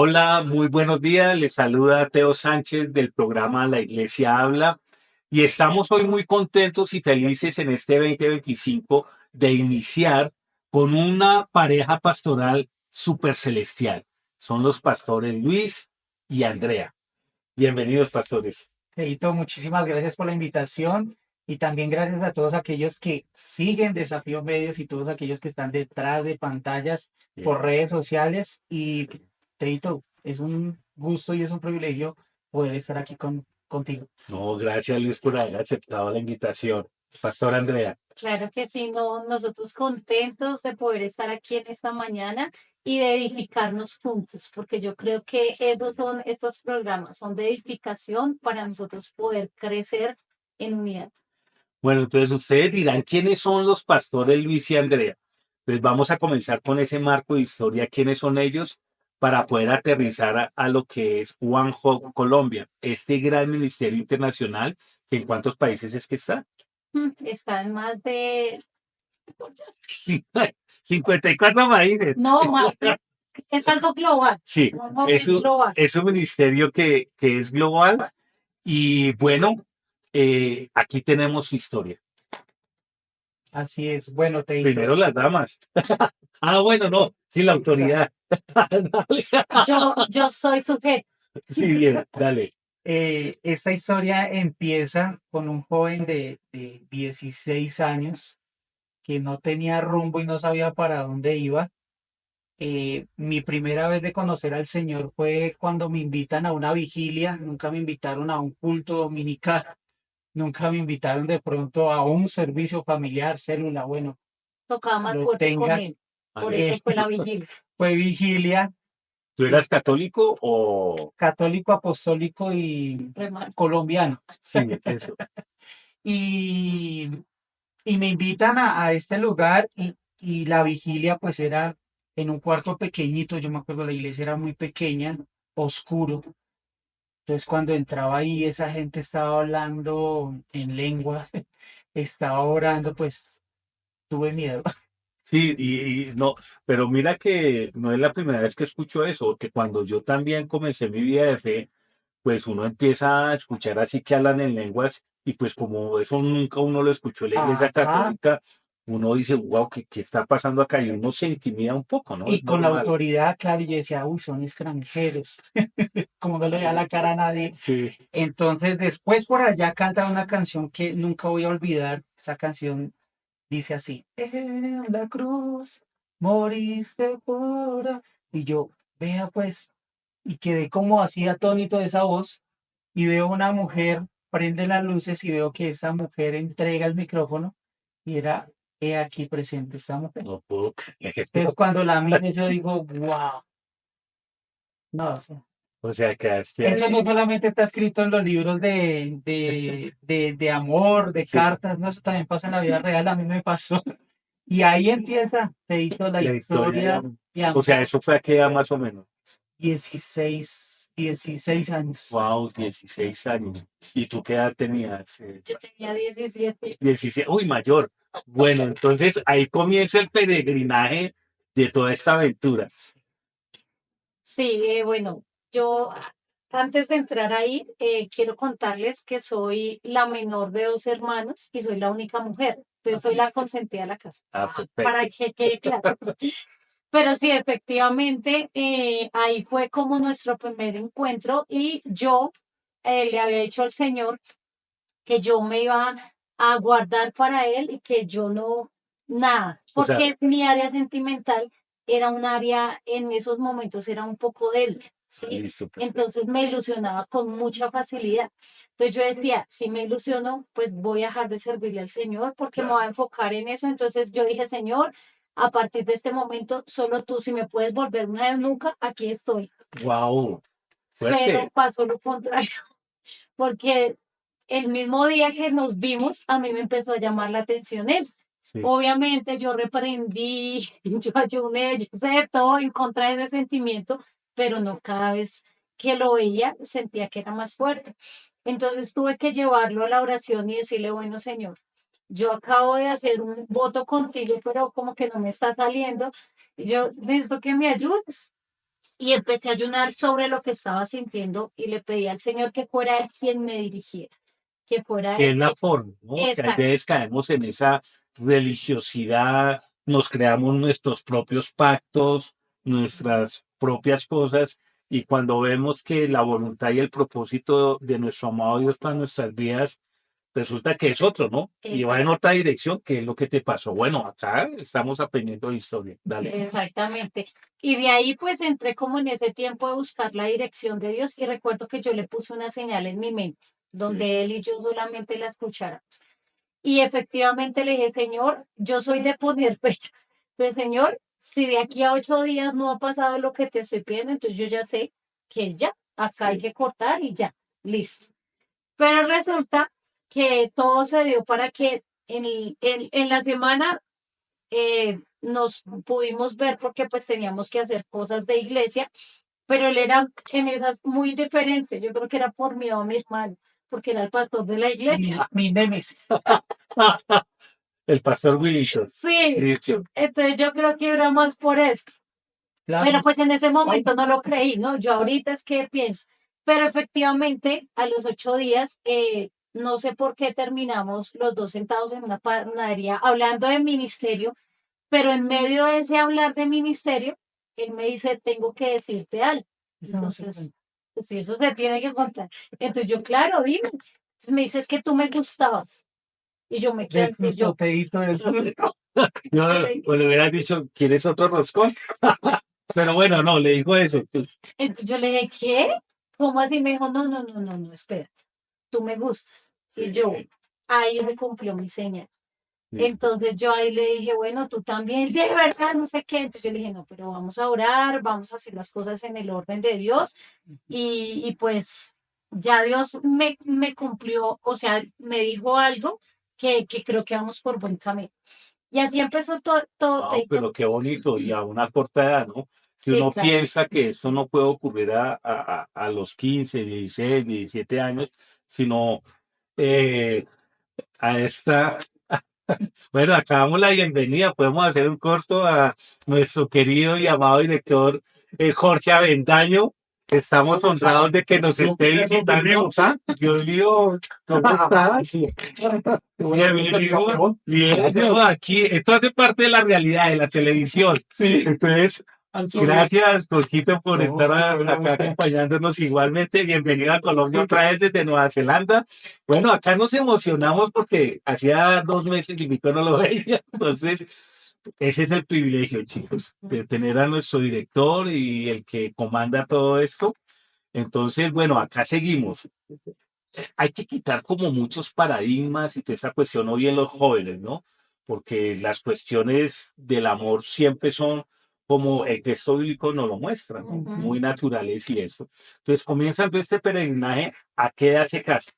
Hola, muy buenos días. Les saluda Teo Sánchez del programa La Iglesia Habla y estamos hoy muy contentos y felices en este 2025 de iniciar con una pareja pastoral súper celestial. Son los pastores Luis y Andrea. Bienvenidos, pastores. Feito, muchísimas gracias por la invitación y también gracias a todos aquellos que siguen Desafío Medios y todos aquellos que están detrás de pantallas por redes sociales. Y Feito, es un gusto y es un privilegio poder estar aquí contigo. No, gracias Luis por haber aceptado la invitación. Pastor Andrea. Claro que sí, no, nosotros contentos de poder estar aquí en esta mañana y de edificarnos juntos, porque yo creo que estos programas, son de edificación para nosotros poder crecer en unidad. Bueno, entonces ustedes dirán quiénes son los pastores Luis y Andrea. Pues vamos a comenzar con ese marco de historia, quiénes son ellos, para poder aterrizar a lo que es One Hope Colombia, este gran ministerio internacional, que en cuántos países es que está. Está en más de, Sí, 54 países. no más, es algo global, Sí, no es es un, global. es un ministerio que es global y bueno, aquí tenemos su historia. Así es. Bueno, Primero Teito, las damas. Ah, bueno, no, sí, la autoridad. Dale. Yo soy sujeto. Sí, bien, dale. esta historia empieza con un joven de 16 años que no tenía rumbo y no sabía para dónde iba. Mi primera vez de conocer al Señor fue cuando me invitan a una vigilia, nunca me invitaron a un culto dominical, nunca me invitaron de pronto a un servicio familiar, célula, bueno, Tocaba más lo fuerte con tenga. él, por eso fue la vigilia. Fue vigilia, ¿Tú y eras católico o...? católico, apostólico y Hermano. colombiano. Sí, eso. Y, y me invitan a este lugar y la vigilia pues era en un cuarto pequeñito, yo me acuerdo la iglesia era muy pequeña, oscuro. Entonces, cuando entraba ahí, esa gente estaba hablando en lengua, estaba orando, pues tuve miedo. Sí, y no, pero mira que no es la primera vez que escucho eso, porque cuando yo también comencé mi vida de fe, pues uno empieza a escuchar así que hablan en lenguas y pues como eso nunca uno lo escuchó en la iglesia Ajá. católica, uno dice, wow, ¿qué está pasando acá? Y uno se intimida un poco, ¿no? Es Y con la normal. autoridad, claro, y yo decía, uy, son extranjeros, como no le veía la cara a nadie. Sí. Entonces, después por allá canta una canción que nunca voy a olvidar. Esa canción dice así: en la cruz moriste por... Y yo, vea pues, y quedé como así atónito de esa voz y veo una mujer, prende las luces y veo que esta mujer entrega el micrófono y era, he aquí presente esta mujer. No puedo creer. Entonces cuando la miro yo digo, wow, no, o sea, O sea, quedaste esto no ahí. solamente está escrito en los libros de amor, de Sí, cartas, no, eso también pasa en la vida real, a mí me pasó. Y ahí empieza, te hizo la la historia de historia amor. de O sea, amor, eso fue a qué edad más o menos. 16 años. Wow, 16 años. ¿Y tú qué edad tenías? Yo tenía 17. 17. Uy, mayor. Bueno, entonces ahí comienza el peregrinaje de toda esta aventura. Sí, bueno, yo antes de entrar ahí, quiero contarles que soy la menor de dos hermanos y soy la única mujer. Entonces soy la consentida de la casa, Ah, perfecto. para que quede claro. Pero sí, efectivamente, ahí fue como nuestro primer encuentro y yo le había dicho al Señor que yo me iba a guardar para él y que yo no, nada, O sea, porque mi área sentimental era un área, en esos momentos era un poco débil, ¿sí? listo, perfecto. Entonces me ilusionaba con mucha facilidad. Entonces yo decía, si me ilusiono, pues voy a dejar de servirle al Señor porque me voy a enfocar en eso. Entonces yo dije, Señor, a partir de este momento, solo tú, si me puedes volver una eunuca, aquí estoy. Wow, Pero fuerte. pasó lo contrario, porque el mismo día que nos vimos, a mí me empezó a llamar la atención él. Sí. Obviamente yo reprendí, yo ayuné, yo sé de todo en contra de ese sentimiento, pero no cada vez que lo veía sentía que era más fuerte. Entonces tuve que llevarlo a la oración y decirle, bueno, Señor, yo acabo de hacer un voto contigo, pero como que no me está saliendo. Yo necesito que me ayudes. Y empecé a ayunar sobre lo que estaba sintiendo y le pedí al Señor que fuera Él quien me dirigiera, que fuera Que Él. es la forma, ¿no? Que a Exacto, veces caemos en esa religiosidad, nos creamos nuestros propios pactos, nuestras propias cosas, y cuando vemos que la voluntad y el propósito de nuestro amado Dios para nuestras vidas, resulta que es otro, ¿no? Y va en exacto, otra dirección, que es lo que te pasó. Bueno, acá estamos aprendiendo de historia. Dale. exactamente. Y de ahí pues entré como en ese tiempo de buscar la dirección de Dios y recuerdo que yo le puse una señal en mi mente, Sí. donde Él y yo solamente la escucháramos. Y efectivamente le dije, Señor, yo soy de poner fechas. Entonces, Señor, si de aquí a 8 días no ha pasado lo que te estoy pidiendo, entonces yo ya sé que ya, acá hay Sí. que cortar y ya, listo. Pero resulta que todo se dio para que en la semana nos pudimos ver porque pues teníamos que hacer cosas de iglesia, pero él era en esas muy diferente. Yo creo que era por miedo a mi hermano, porque era el pastor de la iglesia. Mi némesis. El pastor Wilson. Sí, Listo. entonces yo creo que era más por eso. Pero Claro. pues en ese momento no lo creí, ¿no? Yo ahorita es que pienso. Pero efectivamente, a los 8 días, no sé por qué terminamos los dos sentados en una panadería hablando de ministerio, pero en medio de ese hablar de ministerio, él me dice, tengo que decirte algo. Eso no se Entonces, cuenta. pues si eso se tiene que contar. Entonces yo, claro, dime. Entonces me dice, es que tú me gustabas. Y yo me quedé Del así, susto, pedito del susto. No, o le hubieras dicho, ¿quieres otro roscón? Pero bueno, no, le dijo eso. entonces yo le dije, ¿qué? ¿Cómo así? Me dijo, no, no, no, no, no, espera, tú me gustas. Y yo, Sí, ahí se cumplió mi señal. listo. Entonces yo ahí le dije, bueno, tú también, de verdad, no sé qué. Entonces yo le dije, no, pero vamos a orar, vamos a hacer las cosas en el orden de Dios. Y pues ya Dios me cumplió, o sea, me dijo algo que creo que vamos por buen camino. Y así empezó todo, todo, Wow, pero qué bonito, y a una corta edad, ¿no? Que sí, uno claro. piensa que esto no puede ocurrir a los 15, 16, 17 años, sino eh, a esta. Bueno, acá damos la bienvenida. Podemos hacer un corto a nuestro querido y amado director Jorge Avendaño. Estamos honrados de que nos esté visitando. Dios mío, ¿cómo estás? Bienvenido. Bienvenido aquí. Esto hace parte de la realidad de la televisión. Sí. Entonces, gracias, Jorgito, por estar acá acompañándonos igualmente. Bienvenido a Colombia otra vez desde Nueva Zelanda. Bueno, acá nos emocionamos porque hacía 2 meses y pico no lo veía. Entonces, ese es el privilegio, chicos, de tener a nuestro director y el que comanda todo esto. Entonces, bueno, acá seguimos. Hay que quitar como muchos paradigmas y toda esa cuestión hoy en los jóvenes, ¿no? Porque las cuestiones del amor siempre son como el texto bíblico nos lo muestra, ¿no? Ujú. Muy naturales y eso. Entonces comienza todo este peregrinaje. ¿A qué edad se casa?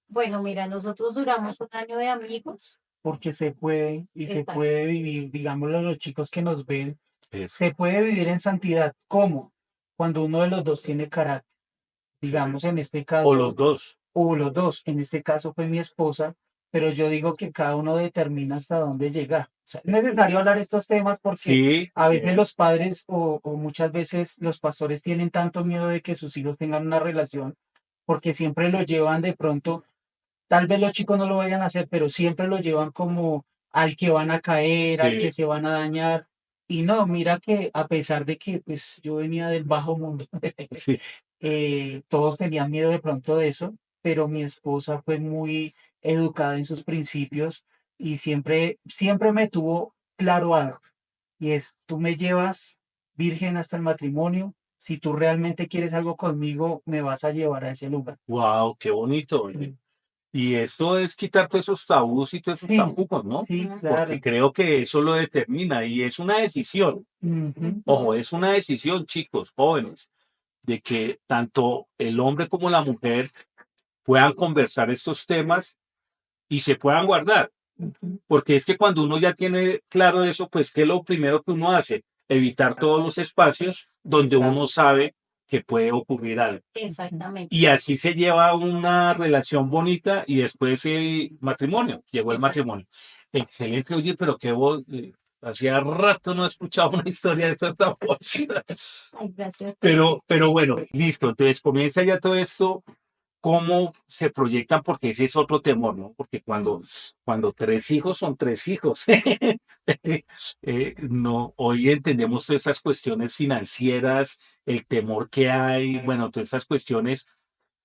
Bueno, mira, nosotros duramos un año de amigos. Porque se puede y se Exacto. puede vivir, digámoslo, los chicos que nos ven, Es- se puede vivir en santidad. ¿Cómo? Cuando uno de los dos tiene carácter. Digamos, en este O caso, los dos. o los dos. En este caso fue mi esposa, pero yo digo que cada uno determina hasta dónde llegar. O sea, es necesario hablar estos temas porque Sí, a veces los padres o muchas veces los pastores tienen tanto miedo de que sus hijos tengan una relación porque siempre lo llevan de pronto. Tal vez los chicos no lo vayan a hacer, pero siempre lo llevan como al que van a caer, al que sí, se van a dañar. Y no, mira que a pesar de que pues yo venía del bajo mundo, sí. todos tenían miedo de pronto de eso, pero mi esposa fue muy educada en sus principios y siempre me tuvo claro algo, y es, tú me llevas virgen hasta el matrimonio, si tú realmente quieres algo conmigo, me vas a llevar a ese lugar. Wow, qué bonito. Oye. Y esto es quitar todos esos tabús y todos esos Sí, tapujos, ¿no? sí, Porque claro. creo que eso lo determina y es una decisión. Ujú. Ojo, es una decisión, chicos, jóvenes, de que tanto el hombre como la mujer puedan conversar estos temas y se puedan guardar. Ujú. Porque es que cuando uno ya tiene claro eso, pues, ¿qué es lo primero que uno hace? Evitar todos los espacios donde Exacto. uno sabe que puede ocurrir algo. Exactamente. Y así se lleva una relación bonita y después el matrimonio. Llegó el Exacto. matrimonio. Excelente, oye, pero qué voz. Hacía rato no he escuchado una historia de estas tan bonita. Ay, gracias. Pero bueno, listo. Entonces comienza ya todo esto, cómo se proyectan, porque ese es otro temor, ¿no? Porque cuando tres hijos son tres hijos. No, hoy entendemos todas estas cuestiones financieras, el temor que hay, bueno, todas estas cuestiones,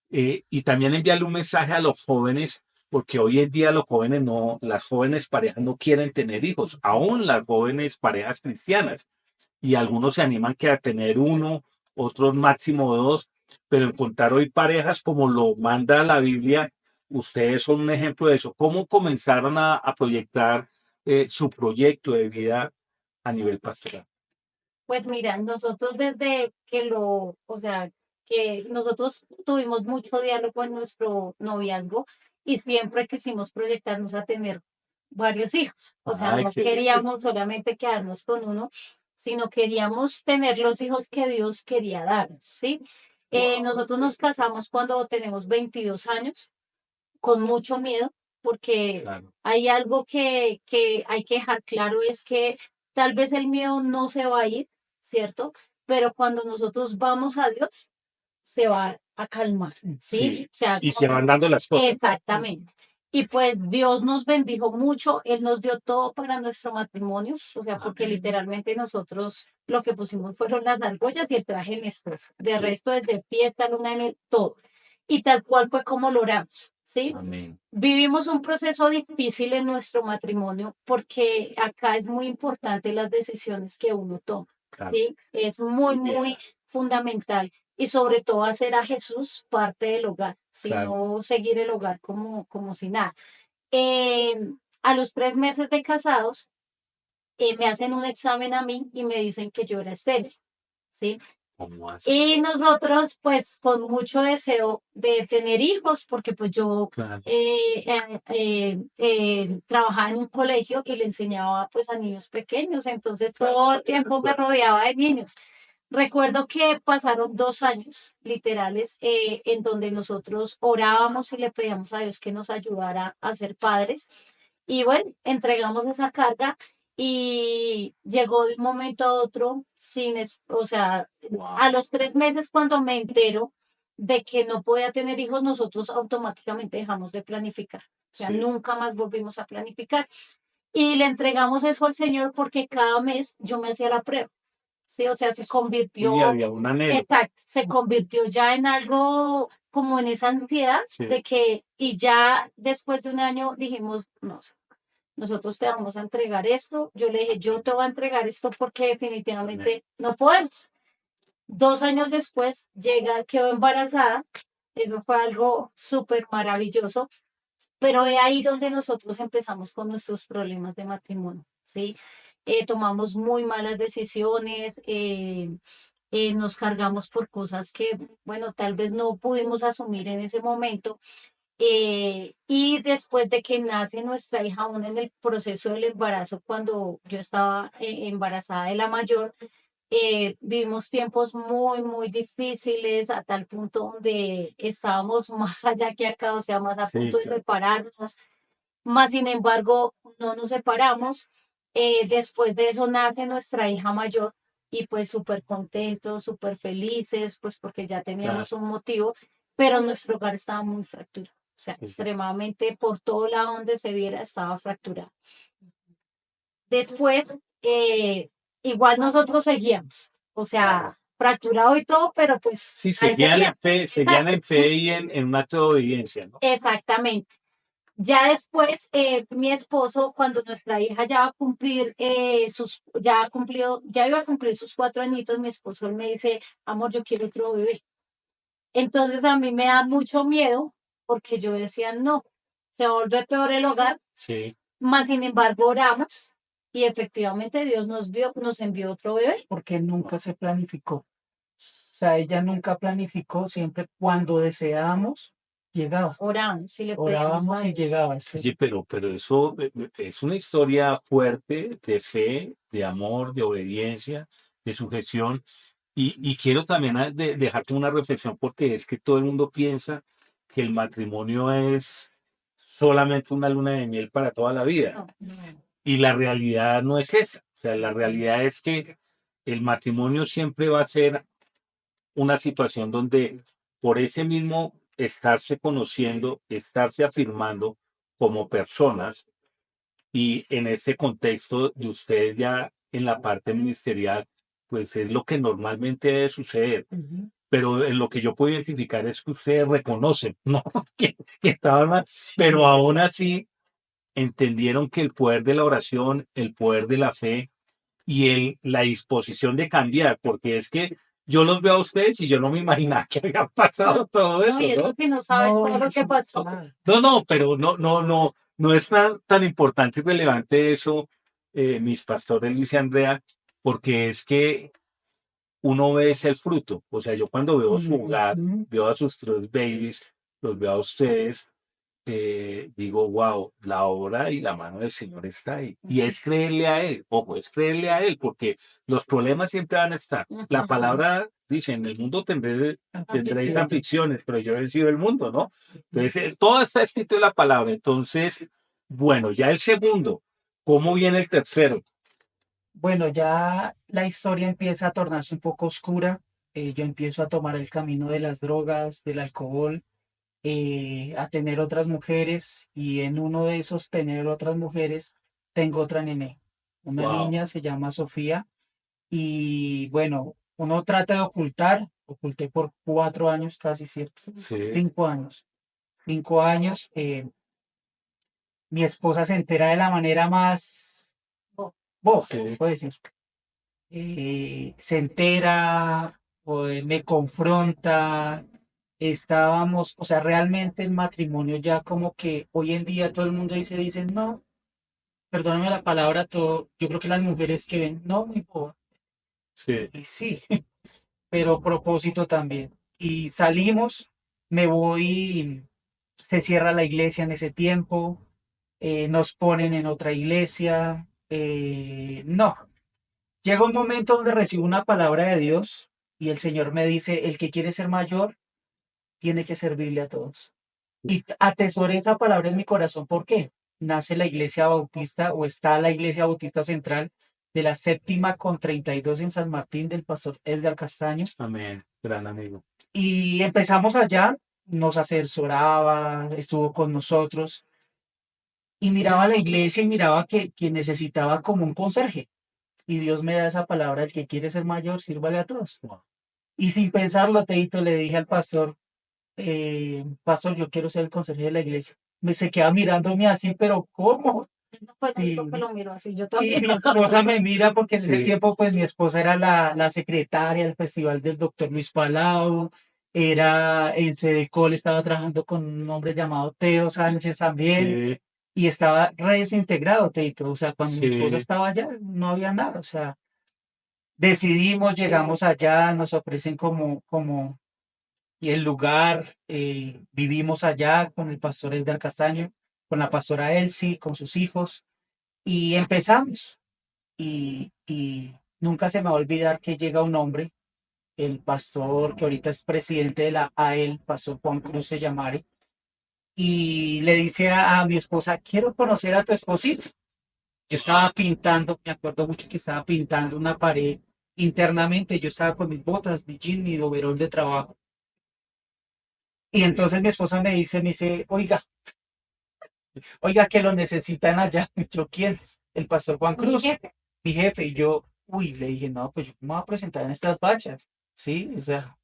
y también enviarle un mensaje a los jóvenes, porque hoy en día los jóvenes no, las jóvenes parejas no quieren tener hijos, aún las jóvenes parejas cristianas, y algunos se animan que a tener uno, otros máximo dos, pero encontrar hoy parejas como lo manda la Biblia, ustedes son un ejemplo de eso. ¿Cómo comenzaron a proyectar su proyecto de vida a nivel pastoral? Pues mira, nosotros desde que o sea, que nosotros tuvimos mucho diálogo en nuestro noviazgo y siempre quisimos proyectarnos a tener varios hijos. O sea, Ah, no excelente. queríamos solamente quedarnos con uno, sino queríamos tener los hijos que Dios quería darnos, ¿sí? Wow, Nosotros nos casamos cuando tenemos 22 años, con mucho miedo, porque claro. hay algo que hay que dejar claro, es que tal vez el miedo no se va a ir, ¿cierto? Pero cuando nosotros vamos a Dios, se va a calmar, ¿sí? Sí, O sea, y se van dando las cosas. exactamente. Y pues Dios nos bendijo mucho, Él nos dio todo para nuestro matrimonio, o sea, porque Amén. literalmente nosotros lo que pusimos fueron las argollas y el traje de mi esposo. De Sí, resto, desde fiesta, luna de miel, todo. Y tal cual fue como lo oramos, ¿sí? amén. Vivimos un proceso difícil en nuestro matrimonio porque acá es muy importante las decisiones que uno toma, Claro. ¿sí? Es muy, muy fundamental y sobre todo hacer a Jesús parte del hogar, Claro. sino seguir el hogar como si nada. Eh, a los 3 meses de casados, me hacen un examen a mí y me dicen que yo era estéril, ¿sí? ¿Cómo así? Y nosotros, pues, con mucho deseo de tener hijos, porque pues yo Claro. trabajaba en un colegio y le enseñaba pues a niños pequeños, entonces todo el tiempo me rodeaba de niños. Recuerdo que pasaron 2 años literales en donde nosotros orábamos y le pedíamos a Dios que nos ayudara a ser padres. Y bueno, entregamos esa carga y llegó de un momento a otro o sea, Wow. a los 3 meses cuando me entero de que no podía tener hijos, nosotros automáticamente dejamos de planificar. O sea, Sí. nunca más volvimos a planificar. Y le entregamos eso al Señor porque cada mes yo me hacía la prueba. Sí, o sea, se Y convirtió, había un anhelo. exacto, se convirtió ya en algo como en esa ansiedad Sí. de que, y ya después de un año dijimos, no, nosotros te vamos a entregar esto. Yo le dije, yo te voy a entregar esto porque definitivamente no podemos. 2 años después quedó embarazada. Eso fue algo súper maravilloso. Pero es ahí donde nosotros empezamos con nuestros problemas de matrimonio, ¿sí? Tomamos muy malas decisiones, nos cargamos por cosas que, bueno, tal vez no pudimos asumir en ese momento. Y después de que nace nuestra hija, aún en el proceso del embarazo, cuando yo estaba embarazada de la mayor, vivimos tiempos muy, muy difíciles a tal punto donde estábamos más allá que acá, o sea, más a Sí, punto de claro. separarnos, más sin embargo, no nos separamos. Después de eso nace nuestra hija mayor y pues súper contentos, súper felices, pues porque ya Claro. teníamos un motivo, pero nuestro hogar estaba muy fracturado. O sea, Sí. extremadamente por todo lado donde se viera estaba fracturado. Después, igual nosotros seguíamos, o sea, fracturado y todo, pero pues Sí, ahí seguían en seguíamos. fe, seguían en fe y en un acto de obediencia, ¿no? Exactamente. Ya después, mi esposo, cuando nuestra hija ya va a cumplir ya ha cumplido, ya iba a cumplir sus 4 añitos, mi esposo él me dice, amor, yo quiero otro bebé. Entonces a mí me da mucho miedo porque yo decía, no, se vuelve peor el hogar, Sí. más sin embargo oramos y efectivamente Dios nos envió otro bebé. Porque nunca se planificó. O sea, ella nunca planificó, siempre cuando deseábamos, llegaba. Oramos y le pedimos Orábamos a y Dios. llegaba. Sí. Oye, pero eso es una historia fuerte de fe, de amor, de obediencia, de sujeción. Y quiero también dejarte una reflexión porque es que todo el mundo piensa que el matrimonio es solamente una luna de miel para toda la vida. No, no. Y la realidad no es esa. O sea, la realidad es que el matrimonio siempre va a ser una situación donde por ese mismo estarse conociendo, estarse afirmando como personas y en ese contexto de ustedes ya en la parte ministerial, pues es lo que normalmente debe suceder. Ujú. Pero en lo que yo puedo identificar es que ustedes reconocen, ¿no? Que estaban mal, pero Sí, aún así entendieron que el poder de la oración, el poder de la fe y la disposición de cambiar, porque es que yo los veo a ustedes y yo no me imaginaba que había pasado todo No, eso, y eso ¿no? que no sabes no, todo lo que pasó. claro. No, pero no es tan importante y relevante eso, mis pastores Luis y Andrea, porque es que uno ve es el fruto. O sea, yo cuando veo su hogar, Ujú. veo a sus tres babies, los veo a ustedes, digo, wow, la obra y la mano del Señor está ahí. Y es creerle a Él, ojo, es creerle a Él, porque los problemas siempre van a estar. La palabra dice, en el mundo tendréis Sí. aflicciones, pero yo he vencido el mundo, ¿no? Entonces, todo está escrito en la palabra. Entonces, bueno, ya el segundo, ¿cómo viene el tercero? Bueno, ya la historia empieza a tornarse un poco oscura. Yo empiezo a tomar el camino de las drogas, del alcohol, a tener otras mujeres y en uno de esos tener otras mujeres tengo otra nené. Una Wow, niña se llama Sofía y bueno, uno trata de ocultar, oculté por 4 años, casi sí, 5 años. 5 años, mi esposa se entera de la manera más boba, sí, puedo decir. Se entera, o, me confronta, estábamos, o sea, realmente el matrimonio ya como que hoy en día todo el mundo dice, no, perdóname la palabra, todo, yo creo que las mujeres que ven, no, muy boba, sí. y sí, pero propósito también. Y salimos, me voy, se cierra la iglesia en ese tiempo, nos ponen en otra iglesia, no, llega un momento donde recibo una palabra de Dios y el Señor me dice, el que quiere ser mayor tiene que servirle a todos. Y atesoré esa palabra en mi corazón. ¿Por qué? Nace la iglesia bautista o está la iglesia bautista central de la séptima con 32 en San Martín del pastor Edgar Castaño. Amén, gran amigo. Y empezamos allá, nos asesoraba, estuvo con nosotros y miraba la iglesia y miraba que necesitaba como un conserje. Y Dios me da esa palabra, el que quiere ser mayor, sírvale a todos. Wow. Y sin pensarlo, Teito, le dije al pastor, pastor, yo quiero ser el consejero de la iglesia. Me se queda mirándome así, pero ¿cómo? No fue el Sí. único que lo miro así, yo Y también. mi esposa me mira porque en ese Sí, tiempo, pues mi esposa era la secretaria del festival del doctor Luis Palau, era en Sedecol, estaba trabajando con un hombre llamado Teo Sánchez también, sí, y estaba re desintegrado, Teito. O sea, cuando mi esposa sí, estaba allá, no había nada. O sea, decidimos, llegamos allá, nos ofrecen como y el lugar, vivimos allá con el pastor Edgar Castaño, con la pastora Elsie, con sus hijos, y empezamos. Y nunca se me va a olvidar que llega un hombre, el pastor que ahorita es presidente de la AEL, pastor Juan Cruz se llamare, y le dice a mi esposa, quiero conocer a tu esposito. Yo estaba pintando, me acuerdo mucho que estaba pintando una pared internamente, yo estaba con mis botas, mi jean, mi overol de trabajo. Y entonces mi esposa me dice, oiga, que lo necesitan allá. Yo, ¿quién? El pastor Juan Mi Cruz, jefe. mi jefe. Y yo, le dije, no, pues yo me voy a presentar en estas bachas. Sí, o sea,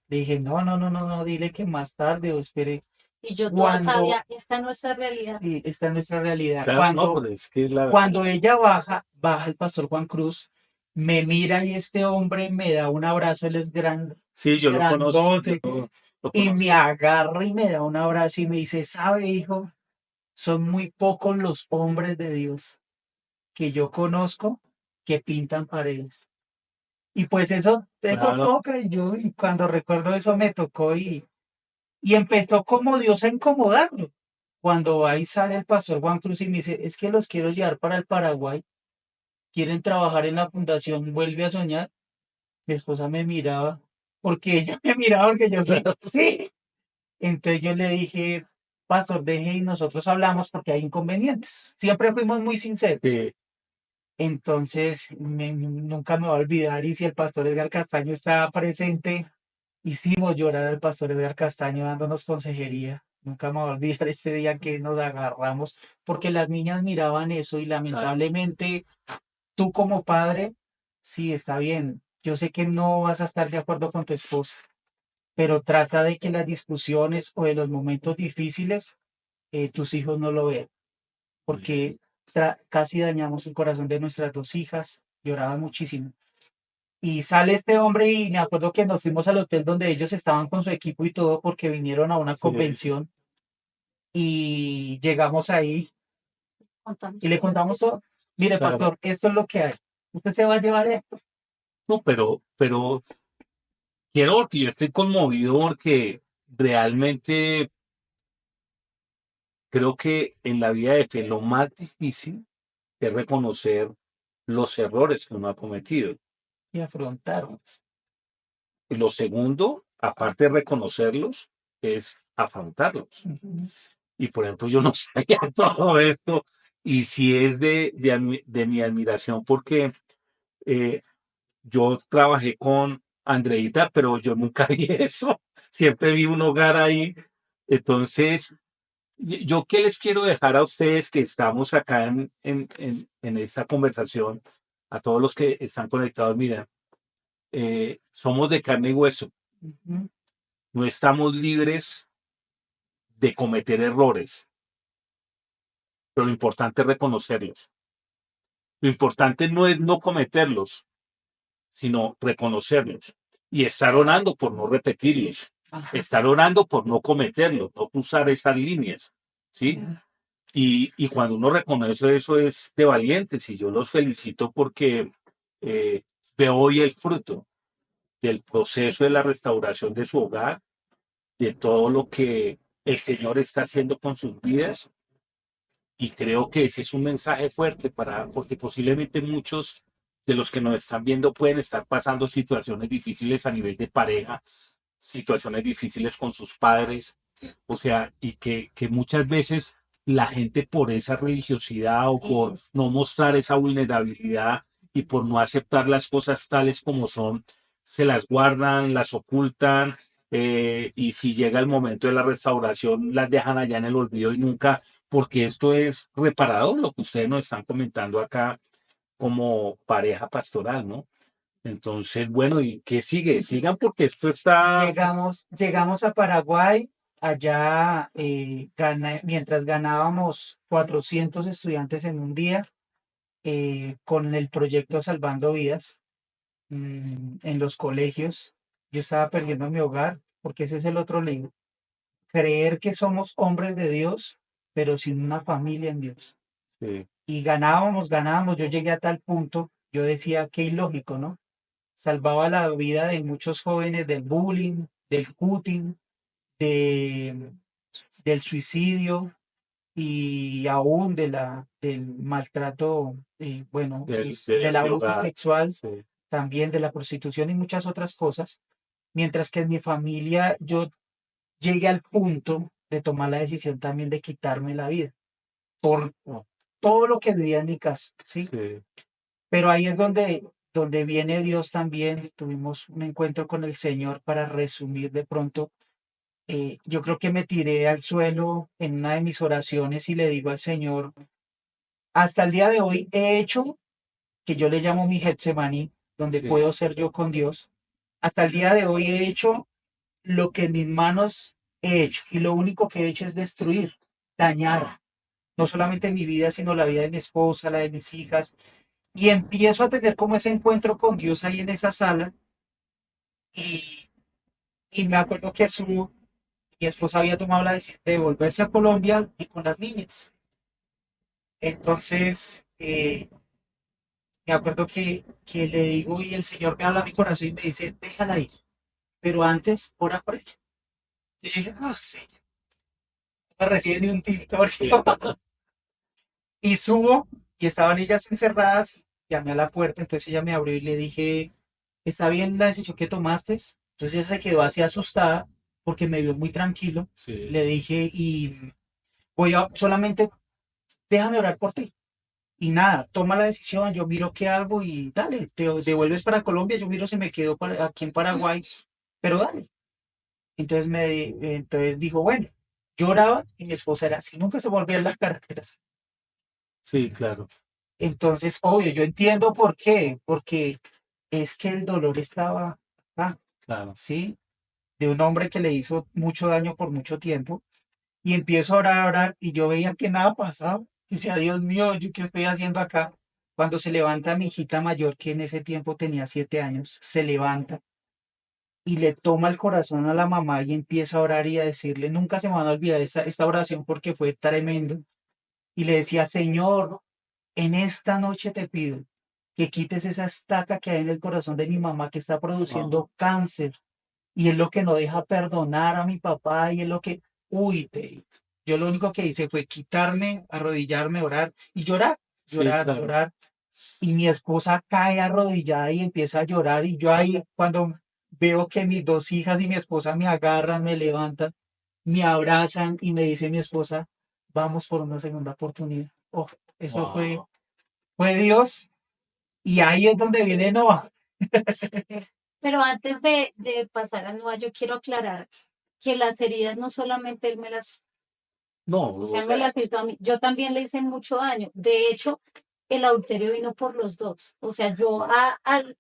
le dije, no, dile que más tarde o espere. Y yo toda Cuando, sabia, esta es nuestra realidad. sí, esta es nuestra realidad. claro, no, pero es que es la verdad. Cuando ella baja el pastor Juan Cruz, me mira y este hombre me da un abrazo, él es Sí, yo lo conozco, grandote, lo y me conozco. agarra y me da un abrazo y me dice, ¿sabe, hijo? Son muy pocos los hombres de Dios que yo conozco que pintan paredes. Y pues eso Claro, toca y cuando recuerdo eso me tocó y empezó como Dios a incomodarlo. Cuando ahí sale el pastor Juan Cruz y me dice, es que los quiero llevar para el Paraguay, quieren trabajar en la fundación, vuelve a soñar. Mi esposa me miraba, porque ella me miraba porque yo sí, sí. Entonces yo le dije, pastor, deje y nosotros hablamos porque hay inconvenientes. Siempre fuimos muy sinceros. sí, Entonces, nunca me va a olvidar. Y si el pastor Edgar Castaño estaba presente, hicimos llorar al pastor Edgar Castaño dándonos consejería. Nunca me va a olvidar ese día que nos agarramos, porque las niñas miraban eso y lamentablemente tú como padre, sí, está bien. Yo sé que no vas a estar de acuerdo con tu esposa, pero trata de que las discusiones o de los momentos difíciles tus hijos no lo vean, porque casi dañamos el corazón de nuestras dos hijas, lloraban muchísimo. Y sale este hombre y me acuerdo que nos fuimos al hotel donde ellos estaban con su equipo y todo porque vinieron a una Sí. convención y llegamos ahí y le contamos todo. Mire, Claro. pastor, esto es lo que hay. Usted se va a llevar esto. No, pero quiero que yo estoy conmovido porque realmente creo que en la vida de fe lo más difícil es reconocer los errores que uno ha cometido. Y afrontaron. Y lo segundo, aparte de reconocerlos, es afrontarlos. Ujú. Y por ejemplo, yo no sabía todo esto y sí es de mi admiración porque eh, yo trabajé con Andreita, pero yo nunca vi eso. Siempre vi un hogar ahí. Entonces, yo qué les quiero dejar a ustedes que estamos acá en esta conversación, a todos los que están conectados, mira, somos de carne y hueso, Ujú. no estamos libres de cometer errores, pero lo importante es reconocerlos. Lo importante no es no cometerlos, sino reconocerlos y estar orando por no repetirlos, Ajá. estar orando por no cometerlos, no cruzar esas líneas, ¿sí? Y cuando uno reconoce eso es de valientes y yo los felicito porque eh, veo hoy el fruto del proceso de la restauración de su hogar, de todo lo que el Señor está haciendo con sus vidas y creo que ese es un mensaje fuerte porque posiblemente muchos de los que nos están viendo pueden estar pasando situaciones difíciles a nivel de pareja, situaciones difíciles con sus padres, o sea, y que muchas veces la gente por esa religiosidad o por no mostrar esa vulnerabilidad y por no aceptar las cosas tales como son, se las guardan, las ocultan, y si llega el momento de la restauración, las dejan allá en el olvido y nunca, porque esto es reparador, lo que ustedes nos están comentando acá como pareja pastoral, ¿no? Entonces, bueno, ¿y qué sigue? Sigan porque esto está... Llegamos a Paraguay, allá mientras ganábamos 400 estudiantes en un día con el proyecto Salvando Vidas en los colegios. Yo estaba perdiendo mi hogar, porque ese es el otro libro. Creer que somos hombres de Dios, pero sin una familia en Dios. Sí, Y ganábamos. Yo llegué a tal punto, yo decía, qué ilógico, ¿no? Salvaba la vida de muchos jóvenes del bullying, del cutting, de, del suicidio y aún del maltrato, bueno, del abuso hogar, sexual, sí, también de la prostitución y muchas otras cosas. Mientras que en mi familia yo llegué al punto de tomar la decisión también de quitarme la vida por todo lo que vivía en mi casa, ¿sí? sí, Pero ahí es donde viene Dios también. Tuvimos un encuentro con el Señor para resumir de pronto. Yo creo que me tiré al suelo en una de mis oraciones y le digo al Señor, hasta el día de hoy he hecho, que yo le llamo mi Getsemaní, donde sí, puedo ser yo con Dios. Hasta el día de hoy he hecho lo que en mis manos he hecho y lo único que he hecho es destruir, dañar, no solamente mi vida, sino la vida de mi esposa, la de mis hijas. Y empiezo a tener como ese encuentro con Dios ahí en esa sala y, y me acuerdo que mi esposa había tomado la decisión de volverse a Colombia y con las niñas. Entonces, me acuerdo que le digo y el Señor me habla a mi corazón y me dice, déjala ir, pero antes ora por ella. Y yo dije, ah, sí, no me recibe ni un tinto. Y subo y estaban ellas encerradas, llamé a la puerta, entonces ella me abrió y le dije, ¿está bien la decisión que tomaste? Entonces ella se quedó así asustada porque me vio muy tranquilo. sí, Le dije, y voy a solamente, déjame orar por ti. Y nada, toma la decisión, yo miro qué hago y dale, te devuelves para Colombia, yo miro si me quedo aquí en Paraguay, pero dale. Entonces dijo, bueno, lloraba y mi esposa era así, nunca se volvían las carreteras. Sí, claro, Entonces, obvio, yo entiendo por qué, porque es que el dolor estaba acá, claro. ¿sí? De un hombre que le hizo mucho daño por mucho tiempo. Y empiezo a orar, y yo veía que nada pasaba. Y decía, Dios mío, ¿yo qué estoy haciendo acá? Cuando se levanta mi hijita mayor, que en ese tiempo tenía 7 años, se levanta y le toma el corazón a la mamá y empieza a orar y a decirle, nunca se me van a olvidar esta oración porque fue tremendo. Y le decía, Señor, en esta noche te pido que quites esa estaca que hay en el corazón de mi mamá que está Wow, produciendo cáncer y es lo que no deja perdonar a mi papá y es lo que, uy, yo lo único que hice fue quitarme, arrodillarme, orar y llorar, sí, llorar, claro. llorar. Y mi esposa cae arrodillada y empieza a llorar y yo ahí cuando veo que mis dos hijas y mi esposa me agarran, me levantan, me abrazan y me dice mi esposa, vamos por una segunda oportunidad. Oh, eso Wow. fue Dios y ahí es donde viene Noah. Pero antes de pasar a Noa, yo quiero aclarar que las heridas no solamente él me las, No, o o sea, me sea, las hizo a mí, yo también le hice mucho daño. De hecho, el adulterio vino por los dos. O sea, yo,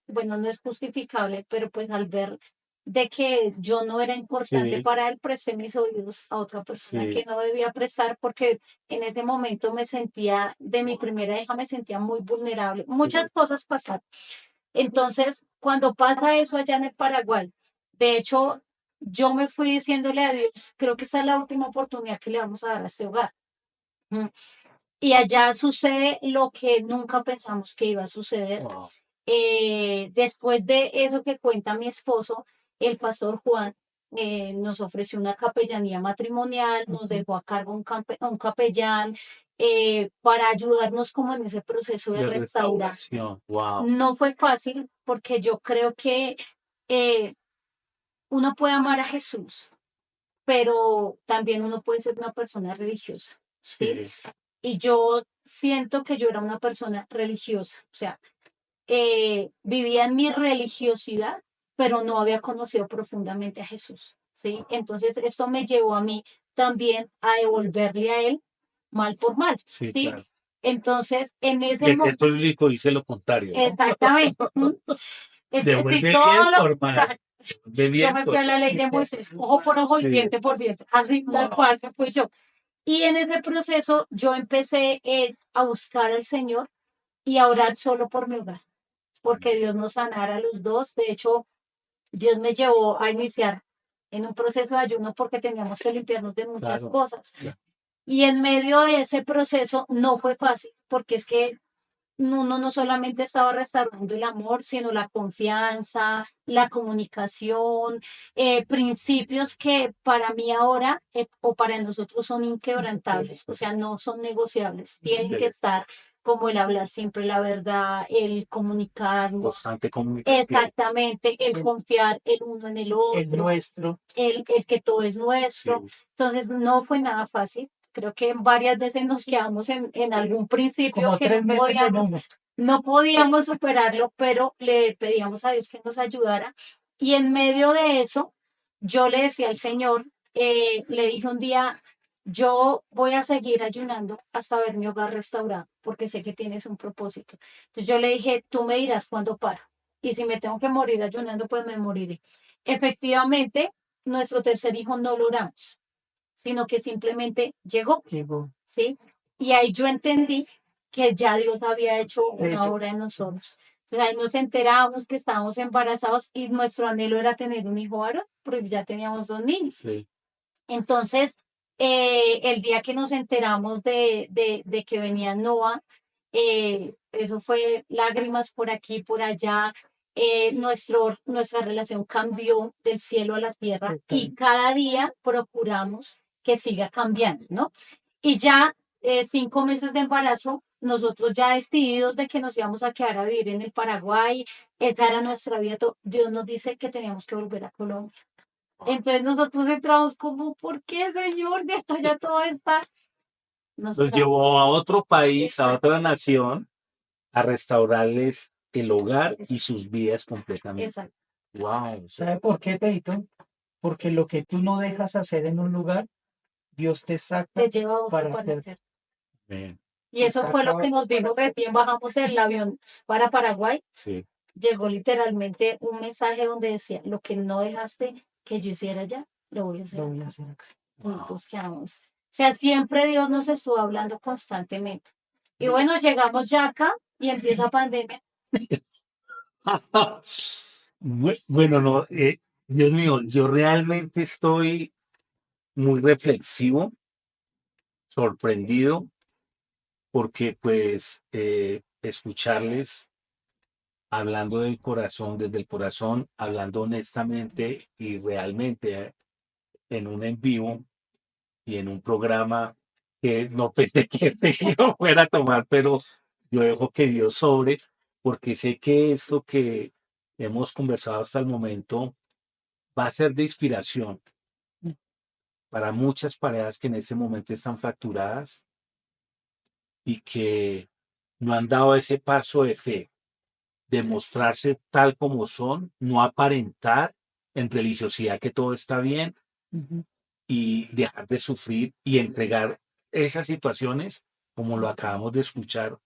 bueno, no es justificable, pero pues al ver de que yo no era importante sí, para él, presté mis oídos a otra persona que sí, no debía prestar porque en ese momento me sentía, de mi primera hija, me sentía muy vulnerable. Muchas sí, cosas pasaron. Entonces, cuando pasa eso allá en el Paraguay, de hecho, yo me fui diciéndole a Dios, creo que esta es la última oportunidad que le vamos a dar a este hogar. Mm. Y allá sucede lo que nunca pensamos que iba a suceder. wow. Después de eso que cuenta mi esposo, el pastor Juan nos ofreció una capellanía matrimonial, nos Ujú. dejó a cargo un capellán para ayudarnos como en ese proceso de De restaurar. restauración, wow. No fue fácil porque yo creo que eh, uno puede amar a Jesús, pero también uno puede ser una persona religiosa, ¿sí? Sí, Y yo siento que yo era una persona religiosa, o sea, vivía en mi religiosidad, pero no había conocido profundamente a Jesús, ¿sí? Entonces esto me llevó a mí también a devolverle a él mal por mal, sí, ¿sí? claro. Entonces, en Y ese el momento, texto bíblico dice lo contrario, ¿no? exactamente. Entonces, sí, Devuelve bien todo por mal. Devuelve yo bien me fui por a la mal. ley de Moisés, ojo por ojo y Sí, diente por diente, así tal wow. cual que fui yo. Y en ese proceso yo empecé a buscar al Señor y a orar solo por mi hogar, porque Dios nos sanara a los dos. De hecho, Dios me llevó a iniciar en un proceso de ayuno porque teníamos que limpiarnos de muchas Claro, cosas. claro. Y en medio de ese proceso no fue fácil, porque es que uno no solamente estaba restaurando el amor, sino la confianza, la comunicación, principios que para mí ahora o para nosotros son inquebrantables, o sea, no son negociables, tienen que Sí, estar como el hablar siempre la verdad, el comunicarnos, constante comunicación. exactamente, el El, confiar el uno en el el otro, nuestro, el que todo es nuestro. Sí, Entonces, no fue nada fácil. Creo que varias veces nos quedamos en algún principio como que 3 meses en uno. no podíamos superarlo, pero le pedíamos a Dios que nos ayudara. Y en medio de eso, yo le decía al Señor, le dije un día, yo voy a seguir ayunando hasta ver mi hogar restaurado, porque sé que tienes un propósito. Entonces yo le dije, tú me dirás cuándo paro. Y si me tengo que morir ayunando, pues me moriré. Efectivamente, nuestro tercer hijo no lo oramos, sino que simplemente llegó, Llegó. ¿sí? Y ahí yo entendí que ya Dios había hecho una Hecho. obra en nosotros. Entonces ahí nos enterábamos que estábamos embarazados y nuestro anhelo era tener un hijo varón, porque ya teníamos dos niños. sí, Entonces, el día que nos enteramos de que venía Noah, eso fue lágrimas por aquí, por allá. Nuestra relación cambió del cielo a la tierra y Total. cada día procuramos que siga cambiando, ¿no? Y ya 5 meses de embarazo, nosotros ya decididos de que nos íbamos a quedar a vivir en el Paraguay, esa era nuestra vida. Dios nos dice que teníamos que volver a Colombia. Entonces nosotros entramos como, ¿por qué, Señor? Si acá ya todo está. nos Los trajo. llevó a otro país, a Exacto, otra nación, a restaurarles el hogar y exacto, sus vidas completamente. exacto. Wow. ¿Sabe por qué, Pedrito? Porque lo que tú no dejas hacer en un lugar, Dios te Te saca lleva a otro para para hacer, hacer. Bien, Y te eso fue lo saca que nos para dijo hacer. recién bajamos del avión para Paraguay. sí. Llegó literalmente un mensaje donde decía, lo que no dejaste que yo hiciera allá, lo voy a hacer Lo voy a acá. hacer acá. Y nosotros quedamos. O sea, siempre Dios nos estuvo hablando constantemente. Y bueno, llegamos ya acá y empieza pandemia. Bueno, no, Dios mío, yo realmente estoy muy reflexivo, sorprendido, porque pues escucharles hablando del corazón, desde el corazón, hablando honestamente y realmente en un en vivo y en un programa que no pensé que este giro fuera a tomar, pero yo dejo que Dios sobre, porque sé que esto que hemos conversado hasta el momento va a ser de inspiración para muchas parejas que en este momento están fracturadas y que no han dado ese paso de fe, de mostrarse tal como son, no aparentar en religiosidad que todo está bien Ujú. y dejar de sufrir y entregar esas situaciones, como lo acabamos de escuchar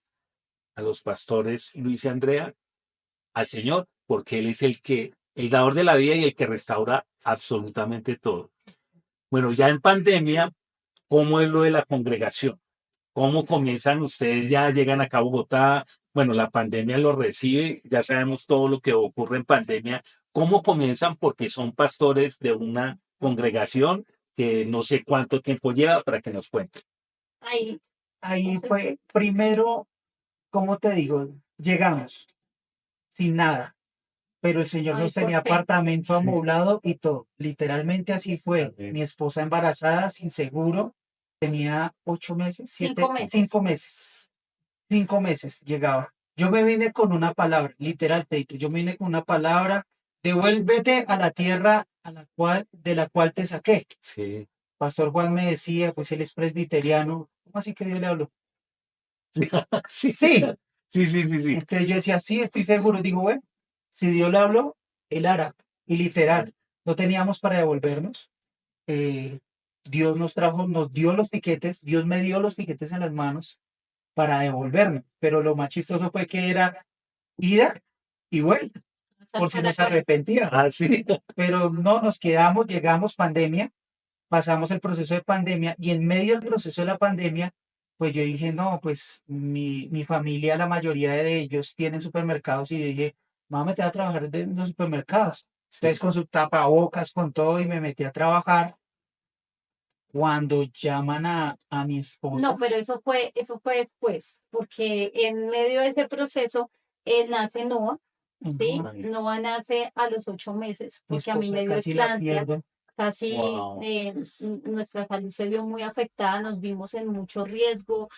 a los pastores Luis y Andrea, al Señor, porque Él es el dador de la vida y el que restaura absolutamente todo. Bueno, ya en pandemia, ¿cómo es lo de la congregación? ¿Cómo comienzan ustedes? Ya llegan acá a Bogotá. Bueno, la pandemia lo recibe, ya sabemos todo lo que ocurre en pandemia. ¿Cómo comienzan? Porque son pastores de una congregación que no sé cuánto tiempo lleva para que nos cuenten. Ahí, Ahí fue, primero, ¿cómo te digo? Llegamos sin nada, pero el Señor ahí nos por tenía fe. apartamento amoblado y todo. Literalmente así fue. Amén. Mi esposa embarazada, sin seguro, tenía 8 meses, 5 meses. 5 meses. 5 meses llegaba. Yo me vine con una palabra, literal, Teito. Yo me vine con una palabra, devuélvete a la tierra de la cual te saqué. Sí. Pastor Juan me decía, pues él es presbiteriano. ¿Cómo así que Dios le habló? Sí, Sí. sí, sí, sí, sí. Entonces yo decía, sí, estoy seguro. Digo, bueno, si Dios le habló, él hará. Y literal, no teníamos para devolvernos. Eh, Dios nos trajo, nos dio los tiquetes, Dios me dio los tiquetes en las manos para devolverme. Pero lo más chistoso fue que era ida y vuelta, Hasta por si nos Paraguay. arrepentíamos. Ah, sí. Pero no nos quedamos, llegamos pandemia, pasamos el proceso de pandemia y en medio del proceso de la pandemia, pues yo dije, no, pues mi familia, la mayoría de ellos tienen supermercados y yo dije, me voy a meter a trabajar en los supermercados. Entonces con su tapabocas, con todo y me metí a trabajar. Cuando llaman a mi No, esposa, pero eso fue después, porque en medio de ese proceso nace Noah, ¿sí? no, Noah nace a los 8 meses, mi porque a mí esposa me dio casi la eclampsia, pierdo. casi Wow. nuestra salud se vio muy afectada, nos vimos en mucho riesgo.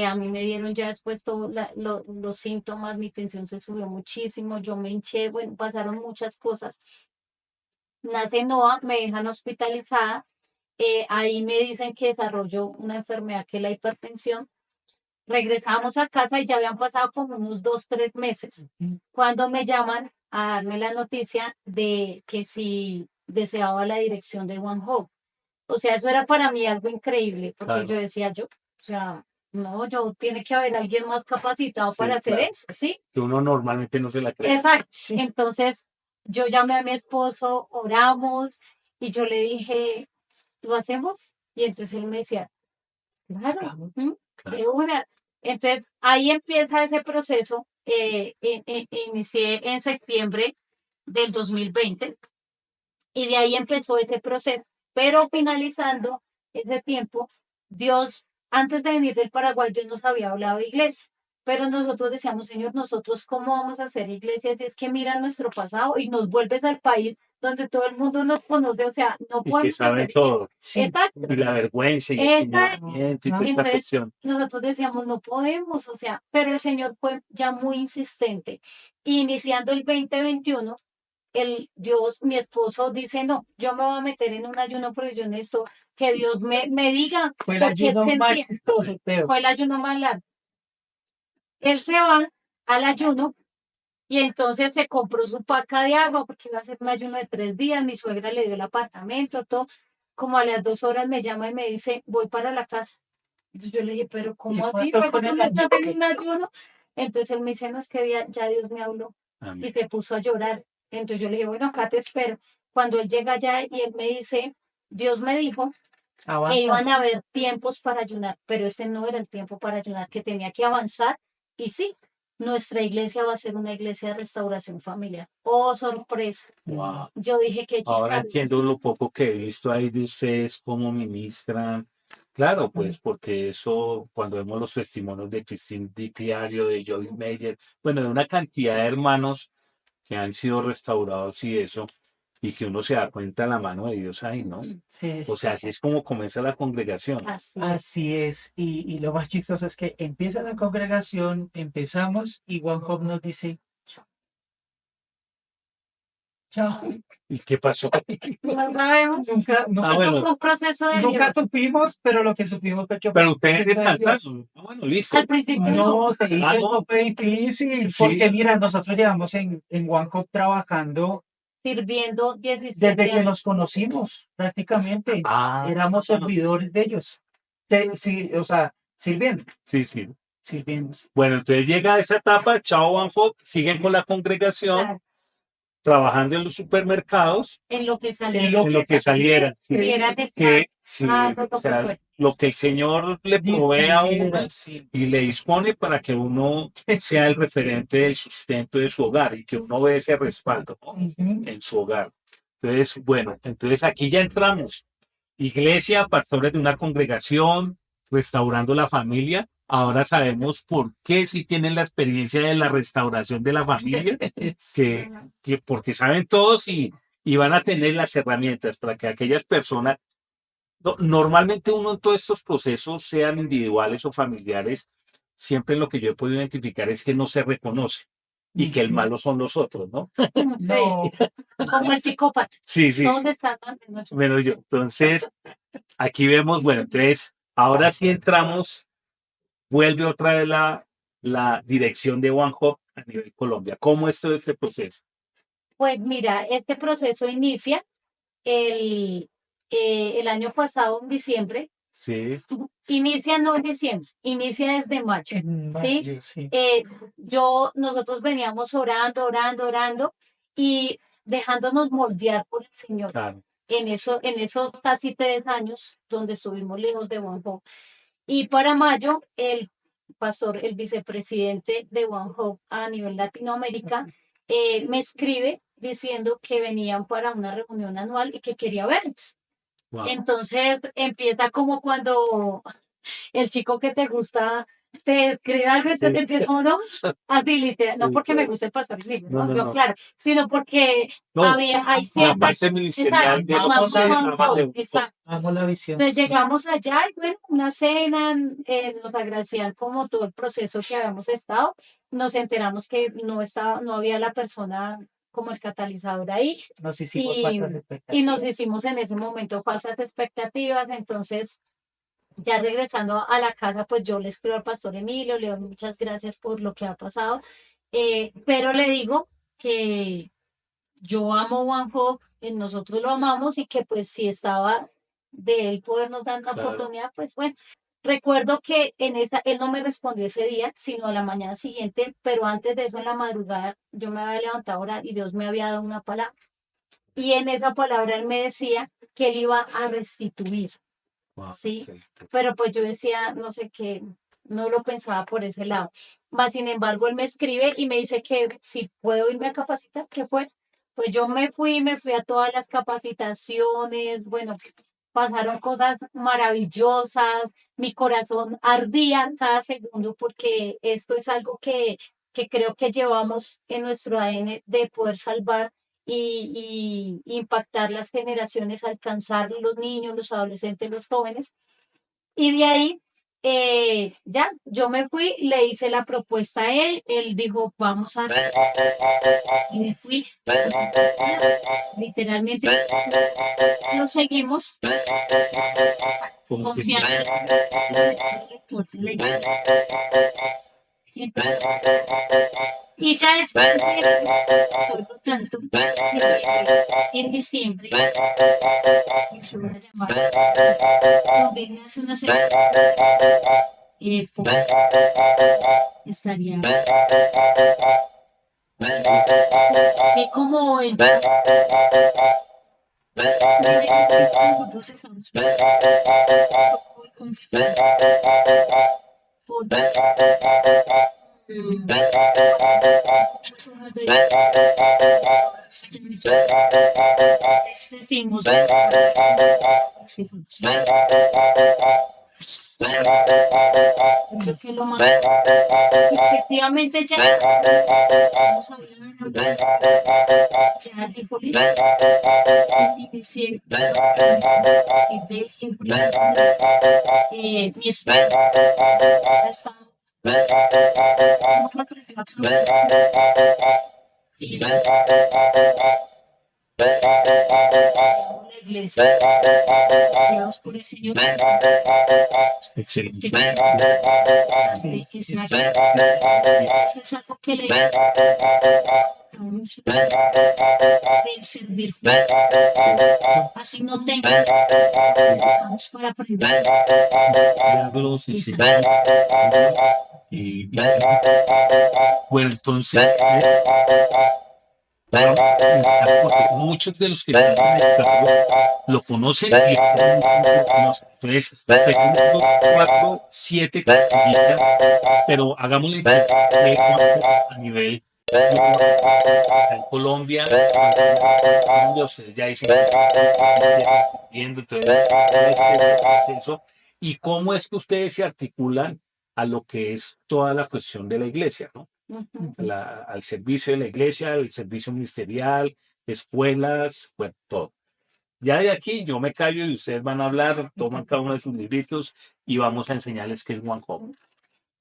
A mí me dieron ya después todos los síntomas, mi tensión se subió muchísimo, yo me hinché, bueno, pasaron muchas cosas. Nace Noah, me dejan hospitalizada, ahí me dicen que desarrolló una enfermedad que es la hipertensión. Regresamos a casa y ya habían pasado como unos 2, 3 meses, cuando me llaman a darme la noticia de que si deseaba la dirección de One Hope. O sea, eso era para mí algo increíble, porque yo Claro. decía o sea, no, yo tiene que haber alguien más capacitado para Sí, hacer claro. eso, ¿sí? Que uno normalmente no se la cree. Exacto. Sí, Entonces, yo llamé a mi esposo, oramos y yo le dije, ¿lo hacemos? Y entonces él me decía, claro, hagamos. de Claro. una. Entonces, ahí empieza ese proceso. Inicié en septiembre del 2020 y de ahí empezó ese proceso. Pero finalizando ese tiempo, Dios, antes de venir del Paraguay, Dios nos había hablado de iglesia. Pero nosotros decíamos, Señor, nosotros cómo vamos a hacer iglesia si es que mira nuestro pasado y nos vuelves al país donde todo el mundo nos conoce, o sea, no Y que podemos saben hacer iglesia. todo. Sí, Exacto, Y la vergüenza y el exacto. señalamiento y toda ajá, esta Entonces, cuestión. nosotros decíamos, no podemos, o sea, pero el Señor fue ya muy insistente. Iniciando el 2021, Dios, mi esposo dice, no, yo me voy a meter en un ayuno porque yo necesito que Dios me diga, Fue el porque él ayuno más sentía, chistoso, Teo. fue el ayuno más largo. Él se va al ayuno y entonces se compró su paca de agua porque iba a hacer un ayuno de 3 días. Mi suegra le dio el apartamento, todo. Como a las 2 horas me llama y me dice, voy para la casa. Entonces yo le dije, pero ¿cómo así? pasó Pero con tú el no estás en ayuno? un ayuno. Entonces él me dice, no, es que ya Dios me habló. Y Amén. se puso a llorar. Entonces yo le dije, bueno, acá te espero. Cuando él llega allá y él me dice, Dios me dijo que Avanza. iban a haber tiempos para ayunar, pero este no era el tiempo para ayunar, que tenía que avanzar. Y sí, nuestra iglesia va a ser una iglesia de restauración familiar. Oh, sorpresa. Wow. Yo dije que Ahora chica. entiendo lo poco que he visto ahí de ustedes, cómo ministran. Claro, pues porque eso, cuando vemos los testimonios de Christine Diario, de Joy Meyer, bueno, de una cantidad de hermanos que han sido restaurados y eso, y que uno se da cuenta de la mano de Dios ahí, ¿no? Sí. O sea, así es como comienza la congregación. Así es. Así es. Y lo más chistoso es que empieza la congregación, empezamos y One Hope nos dice, chao. ¿Y qué pasó? No sabemos. Nunca, nunca, Ah, bueno, Fue un proceso de nunca Dios. supimos, pero lo que supimos fue que pero fue ustedes de Dios. descansaron. Ah, bueno, listo. Al principio no. No, te dije, Ah, eso no. fue difícil, Sí. porque mira, nosotros llevamos en One Hope trabajando Sirviendo 17 desde que años. nos conocimos, prácticamente. Ah, Éramos servidores de ellos. Sí, o sea, sirviendo. sí, sí. Sirviendo. Bueno, entonces llega esa etapa, chao One Hope, siguen con la congregación, Claro, trabajando en los supermercados, en lo que salió. En lo en lo que saliera. Si Sí. era de Que sí, lo o que sea, fuera. lo que el Señor le provee a uno distribuidora, sí. y le dispone para que uno sea el referente del sustento de su hogar y que uno ve ese respaldo, ¿no? Ujú. En su hogar. Entonces, bueno, entonces aquí ya entramos. Iglesia, pastores de una congregación, restaurando la familia. Ahora sabemos por qué si tienen la experiencia de la restauración de la familia, que porque saben todos y van a tener las herramientas para que aquellas personas, normalmente uno en todos estos procesos, sean individuales o familiares, siempre lo que yo he podido identificar es que no se reconoce y que el malo son los otros, ¿no? Sí, No, como el psicópata. Sí, sí. Todos están mal menos yo. Menos yo. Entonces, aquí vemos, bueno, entonces, ahora sí entramos, vuelve otra vez la dirección de One Hop a nivel Colombia. ¿Cómo es todo este proceso? Pues mira, este proceso inicia el año pasado, en diciembre. Sí, Inicia no en diciembre, inicia desde mayo. en ¿Sí? mayo, sí. Nosotros veníamos orando y dejándonos moldear por el Señor. claro. En esos casi 3 años donde estuvimos lejos de One Hope. Y para mayo, el pastor, el vicepresidente de One Hope a nivel Latinoamérica, me escribe diciendo que venían para una reunión anual y que quería vernos. Wow. Entonces empieza como cuando el chico que te gusta te escribe algo, entonces empieza uno así literal, no porque me guste el pastor Emilio, No, ¿no? no, Yo, no. claro, sino porque No, hay la ciertas. parte ministerial Exacto, de lo amamos que a ustedes One aman de Hope, exacto. Amo la visión. Entonces sí. llegamos allá y bueno, una cena, nos agradecían como todo el proceso que habíamos estado, nos enteramos que no había la persona como el catalizador ahí Nos hicimos y, falsas y expectativas. nos hicimos en ese momento falsas expectativas, entonces ya regresando a la casa, pues yo le escribo al pastor Emilio, le doy muchas gracias por lo que ha pasado, pero le digo que yo amo One Hope, nosotros lo amamos y que pues si estaba de él podernos dar una Claro. oportunidad, pues bueno. Recuerdo que él no me respondió ese día, sino a la mañana siguiente, pero antes de eso, en la madrugada, yo me había levantado a orar y Dios me había dado una palabra. Y en esa palabra él me decía que él iba a restituir. Wow, Sí. excelente. Pero pues yo decía, no sé qué, no lo pensaba por ese lado. Más sin embargo, él me escribe y me dice que si puedo irme a capacitar, que fue. Pues yo me fui a todas las capacitaciones, bueno, pasaron cosas maravillosas, mi corazón ardía cada segundo porque esto es algo que creo que llevamos en nuestro ADN de poder salvar y impactar las generaciones, alcanzar los niños, los adolescentes, los jóvenes. Y de ahí ya, yo me fui, le hice la propuesta a él dijo, vamos a... Y me fui, literalmente, lo seguimos Como que confiando sí. en el reporte de la iglesia. Y ya después por lo tanto, en diciembre, hizo una llamada, donde me hace una semana, estaría como en nosotros estamos muchas horas de decimos sí, creo que lo más efectivamente ya vamos a ver ya dijo listo y dice mi esposa ha estado hemos aprendido a trabajar y la iglesia Dios por el Señor Excelente. que eso es algo que le mucho del servir así no tengo vamos para aprender Milagros, sí. Y bueno, entonces, porque muchos de los que están conectados lo conocen y otros no lo conocen. Entonces, tenemos 4, 7 cartillitas, pero hagámosle a nivel acá en Colombia, ustedes ya dicen que están viendo, entonces, este proceso. ¿Y cómo es que ustedes se articulan a lo que es toda la cuestión de la iglesia, ¿no? Al servicio de la iglesia, el servicio ministerial, escuelas, bueno, todo. Ya de aquí yo me callo y ustedes van a hablar, toman cada uno de sus libritos y vamos a enseñarles qué es One Home.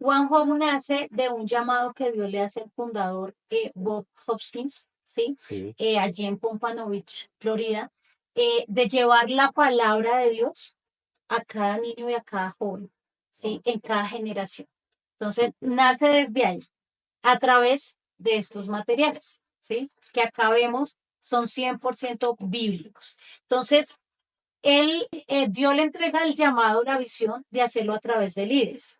One Home nace de un llamado que Dios le hace al fundador Bob Hopkins, ¿sí? Sí. Allí en Pompano Beach, Florida, de llevar la palabra de Dios a cada niño y a cada joven, ¿sí? En cada generación. Entonces, nace desde ahí, a través de estos materiales, ¿sí? Que acá vemos son 100% bíblicos. Entonces, Dios le entrega el llamado, la visión de hacerlo a través de líderes.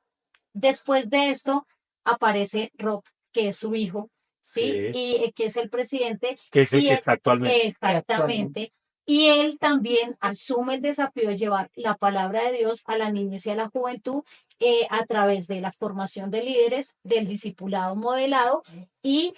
Después de esto aparece Rob, que es su hijo, ¿sí? Y que es el presidente. Que es el y que él- está actualmente. Exactamente. Y él también asume el desafío de llevar la palabra de Dios a la niñez y a la juventud a través de la formación de líderes, del discipulado modelado y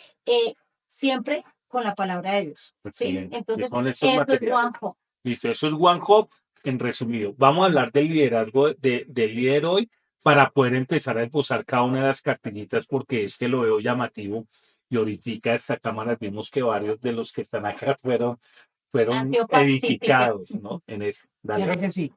siempre con la palabra de Dios. ¿Sí? Excelente. Entonces, Con estos eso es materiales. One Hop. Listo, eso es One Hop en resumido. Vamos a hablar del liderazgo del líder hoy para poder empezar a esbozar cada una de las cartillitas porque es que lo veo llamativo y ahorita esta cámara vimos que varios de los que están acá fueron Han sido edificados, ¿no? En eso. Dale. Claro que sí.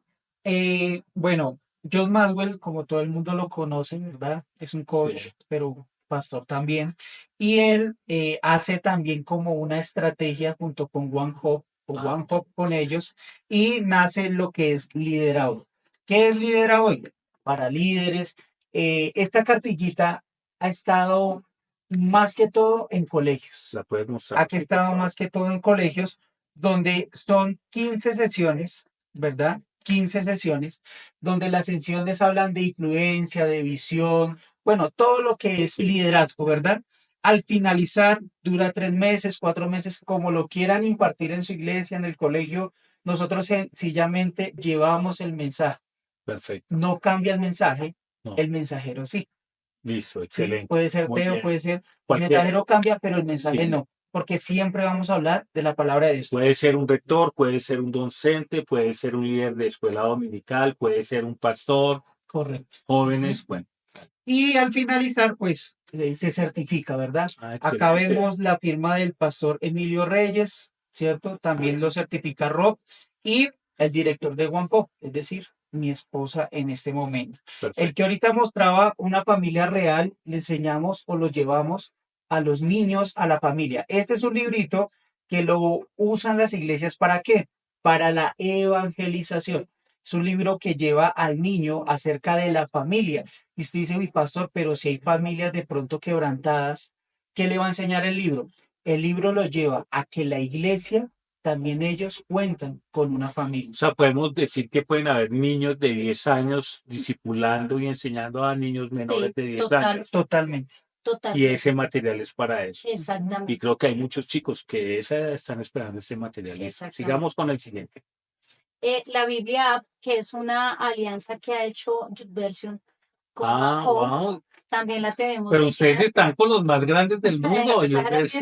Bueno, John Maxwell, como todo el mundo lo conoce, ¿verdad? Es un coach, Sí. pero pastor también. Y él hace también como una estrategia junto con One Hop, o One Hop con ellos, y nace lo que es liderazgo. ¿Qué es liderazgo hoy? Para líderes. Esta cartillita ha estado más que todo en colegios. La puedes mostrar. Ha estado más que todo en colegios, donde son 15 sesiones, ¿verdad? 15 sesiones, donde las sesiones hablan de influencia, de visión, bueno, todo lo que es liderazgo, ¿verdad? Al finalizar, dura 3 meses, 4 meses, como lo quieran impartir en su iglesia, en el colegio, nosotros sencillamente llevamos el mensaje. Perfecto. No cambia el mensaje, No. el mensajero sí. Listo, Sí, excelente. puede ser Muy Teo, bien. puede ser, el Cualquiera. mensajero cambia, pero el mensaje Sí. no, porque siempre vamos a hablar de la palabra de Dios. Puede ser un rector, puede ser un docente, puede ser un líder de escuela dominical, puede ser un pastor, Correcto. jóvenes, bueno. Y al finalizar, pues se certifica, ¿verdad? Acá Excelente. vemos la firma del pastor Emilio Reyes, ¿cierto? También lo certifica Rob y el director de One Pop, es decir, mi esposa en este momento. El Perfecto. que ahorita mostraba una familia real, le enseñamos o lo llevamos a los niños, a la familia. Este es un librito que lo usan las iglesias ¿para qué? Para la evangelización. Es un libro que lleva al niño acerca de la familia. Y usted dice, uy, pastor, pero si hay familias de pronto quebrantadas, ¿qué le va a enseñar el libro? El libro lo lleva a que la iglesia, también ellos cuentan con una O familia. sea, podemos decir que pueden haber niños de 10 años discipulando y enseñando a niños menores Sí, de 10 total, años. Totalmente. Y totalmente. ese material es para eso. Y Exactamente, creo que hay muchos chicos que esa edad están esperando este material. Listo. exactamente. Sigamos con el siguiente. La Biblia App, que es una alianza que ha hecho YouVersion con Ah, Hope, wow. también la tenemos Pero ustedes digital. están con los más grandes del mundo. Claro que sí.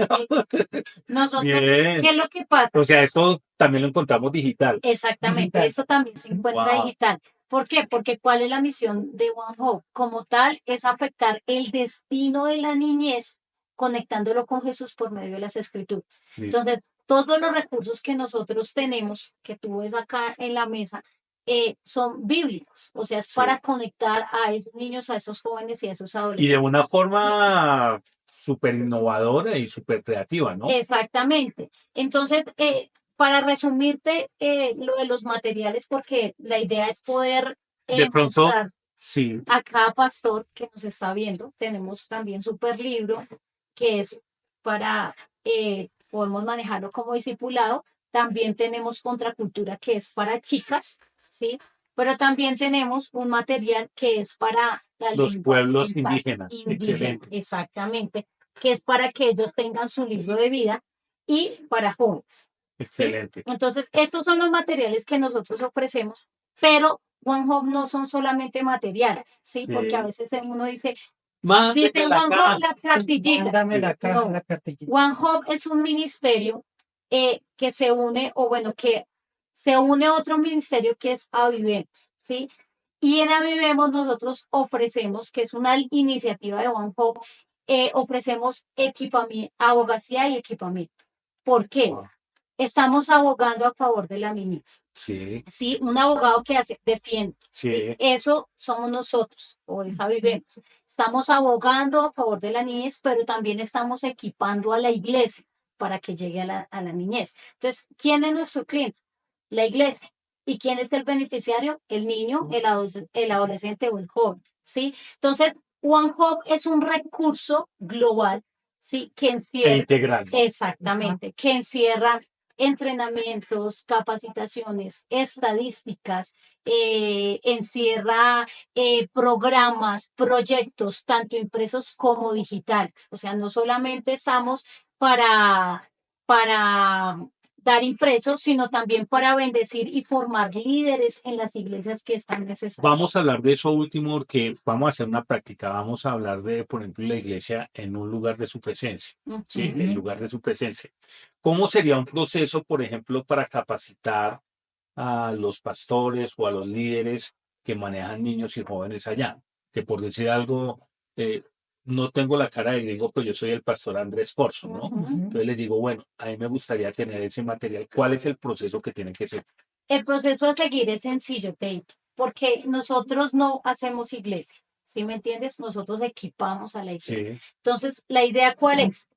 Nosotros, Bien. ¿qué es lo que pasa? O sea, esto también lo encontramos digital. Exactamente, Digital. eso también se encuentra Wow. digital. ¿Por qué? Porque ¿cuál es la misión de One Hope? Como tal, es afectar el destino de la niñez conectándolo con Jesús por medio de las escrituras. Listo. Entonces, todos los recursos que nosotros tenemos, que tú ves acá en la mesa, son bíblicos, o sea, es Sí. para conectar a esos niños, a esos jóvenes y a esos Y de adolescentes. una forma súper innovadora y súper creativa, ¿no? Exactamente. Entonces, para resumirte lo de los materiales, porque la idea es poder De pronto, mostrar sí. a cada pastor que nos está viendo. Tenemos también super libro que es para, podemos manejarlo como discipulado. También tenemos contracultura que es para chicas, ¿sí? Pero también tenemos un material que es para la Los lengua pueblos mental indígenas. indígena, Excelente. exactamente, que es para que ellos tengan su libro de vida y para jóvenes, ¿sí? Excelente. Entonces, estos son los materiales que nosotros ofrecemos, pero One Hop no son solamente materiales, ¿sí? Porque a Sí. veces uno dice Mándeme la One Hop caja. las cartillitas. Mándame la caja, No, la cartilla. One Hop es un ministerio que se une, o bueno, que se une a otro ministerio que es Avivemos, ¿sí? Y en Avivemos nosotros ofrecemos, que es una iniciativa de One Hop, ofrecemos equipamiento, abogacía y equipamiento. ¿Por qué? Wow. Estamos abogando a favor de la niñez. Sí, Sí, un abogado que defiende. sí. Sí, eso somos nosotros, o esa vivemos. Estamos abogando a favor de la niñez, pero también estamos equipando a la iglesia para que llegue a la niñez. Entonces, ¿quién es nuestro cliente? La iglesia. ¿Y quién es el beneficiario? El niño, el adolescente o el joven. ¿Sí? Entonces, One Hop es un recurso global, ¿sí? Que E encierra, integral. exactamente, que encierra entrenamientos, capacitaciones, estadísticas, encierra programas, proyectos, tanto impresos como digitales. O sea, no solamente estamos para dar impresos, sino también para bendecir y formar líderes en las iglesias que están necesarias. Vamos a hablar de eso último porque vamos a hacer una práctica. Vamos a hablar de, por ejemplo, la iglesia en un lugar de su presencia. ¿Sí? El lugar de su presencia. ¿Cómo sería un proceso, por ejemplo, para capacitar a los pastores o a los líderes que manejan niños y jóvenes allá? Que por decir algo, no tengo la cara de gringo, pues yo soy el pastor Andrés Corso, ¿no? Entonces les digo, bueno, a mí me gustaría tener ese material. ¿Cuál es el proceso que tiene que ser? El proceso a seguir es sencillo, Teito, porque nosotros no hacemos iglesia, ¿sí me entiendes? Nosotros equipamos a la iglesia. Sí. Entonces, la idea, ¿cuál es?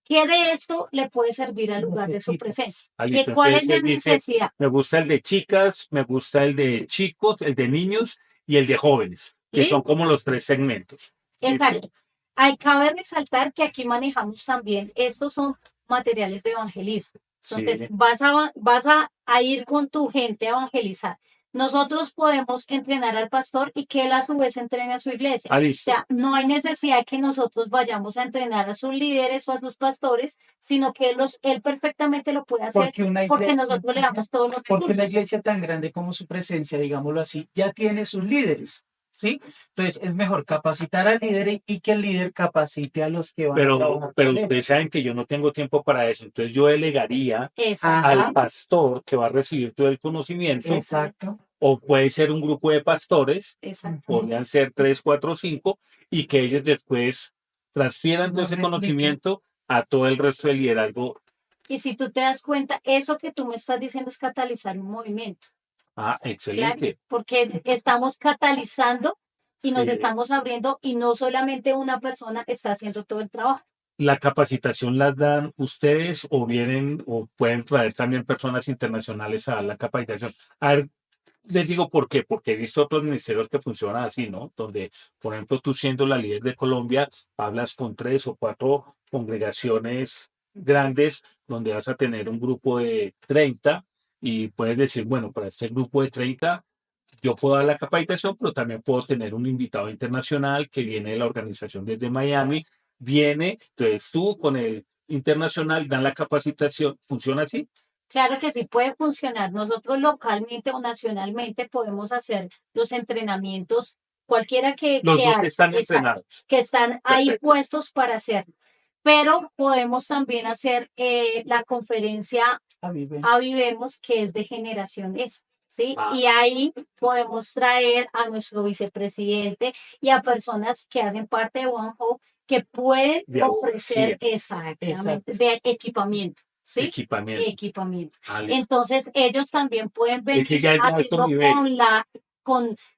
¿Qué de esto le puede servir al lugar de su Necesitas. presencia? Ah, listo. ¿Cuál es Entonces la él dice, necesidad? me gusta el de chicas, me gusta el de chicos, el de niños y el de jóvenes, que son ¿Listo? como los 3 segmentos. ¿Listo? Exacto. Hay cabe resaltar que aquí manejamos también, estos son materiales de evangelismo. Entonces, Sí. vas a ir con tu gente a evangelizar. Nosotros podemos entrenar al pastor y que él a su vez entrene a su iglesia. Ah, O listo. sea, no hay necesidad que nosotros vayamos a entrenar a sus líderes o a sus pastores, sino que él perfectamente lo puede hacer porque nosotros le damos todos los Porque una recursos. iglesia tan grande como su presencia, digámoslo así, ya tiene sus líderes, ¿sí? Entonces es mejor capacitar al líder y que el líder capacite a los que van a trabajar Pero con él. ustedes saben que yo no tengo tiempo para eso. Entonces yo delegaría Exacto. al Ajá, pastor que va a recibir todo el conocimiento, exacto. o puede ser un grupo de pastores, Exacto. podrían ser 3, 4, 5, y que ellos después transfieran todo Lo ese repliquen. conocimiento a todo el resto del liderazgo. Y si tú te das cuenta, eso que tú me estás diciendo es catalizar un movimiento. Ah, Claro, excelente. porque estamos catalizando y nos Sí. estamos abriendo y no solamente una persona está haciendo todo el trabajo. ¿La capacitación las dan ustedes o vienen o pueden traer también personas internacionales a dar la capacitación? A ver, les digo por qué, porque he visto otros ministerios que funcionan así, ¿no? Donde, por ejemplo, tú siendo la líder de Colombia, hablas con 3 o 4 congregaciones grandes, donde vas a tener un grupo de 30 y puedes decir, bueno, para este grupo de 30 yo puedo dar la capacitación, pero también puedo tener un invitado internacional que viene de la organización desde Miami, viene, entonces tú con el internacional dan la capacitación, ¿funciona así? Claro que sí puede funcionar. Nosotros localmente o nacionalmente podemos hacer los entrenamientos, cualquiera Los que dos que haga, están exacto, entrenados. que están ahí Perfecto. puestos para hacerlo. Pero podemos también hacer la conferencia Avivemos. Avivemos, que es de generaciones, ¿sí? Ah, Y ahí podemos traer a nuestro vicepresidente y a personas que hacen parte de One Hope que pueden de ofrecer abogacía, exactamente Exacto. de equipamiento, ¿sí? equipamiento. Equipamiento. Ah, listo. Entonces, ellos también pueden Ese venir ya es de a alto hacerlo nivel.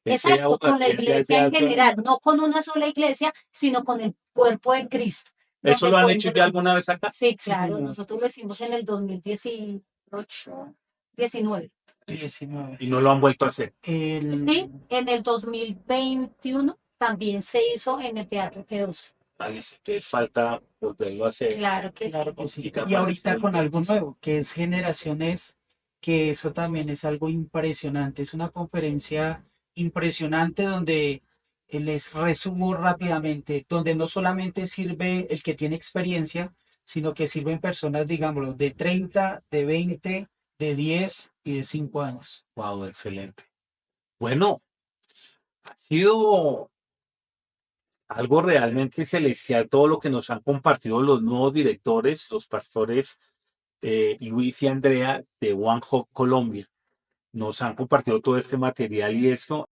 Ese de exacto, con la abogacía ya es de iglesia en alto nivel. general, no con una sola iglesia, sino con el cuerpo de Cristo, ¿Eso donde lo han podemos. hecho ya alguna vez acá? Sí, Sí, claro, señor. nosotros lo hicimos en el 2018, 19. Listo. 19, Y sí. no lo han vuelto a hacer. Sí, en el 2021 también se hizo en el Teatro G2. Ah, listo. Entonces falta volverlo a hacer. Claro que Claro sí. que sí. Ahorita Y para este ahorita con algo 2025. nuevo, que es Generaciones, que eso también es algo impresionante. Es una conferencia impresionante donde les resumo rápidamente, donde no solamente sirve el que tiene experiencia, sino que sirven personas, digámoslo, de 30, de 20, de 10 y de 5 años. Wow, excelente. Bueno, ha sido algo realmente celestial todo lo que nos han compartido los nuevos directores, los pastores Luis y Andrea de One Hope Colombia. Nos han compartido todo este material y esto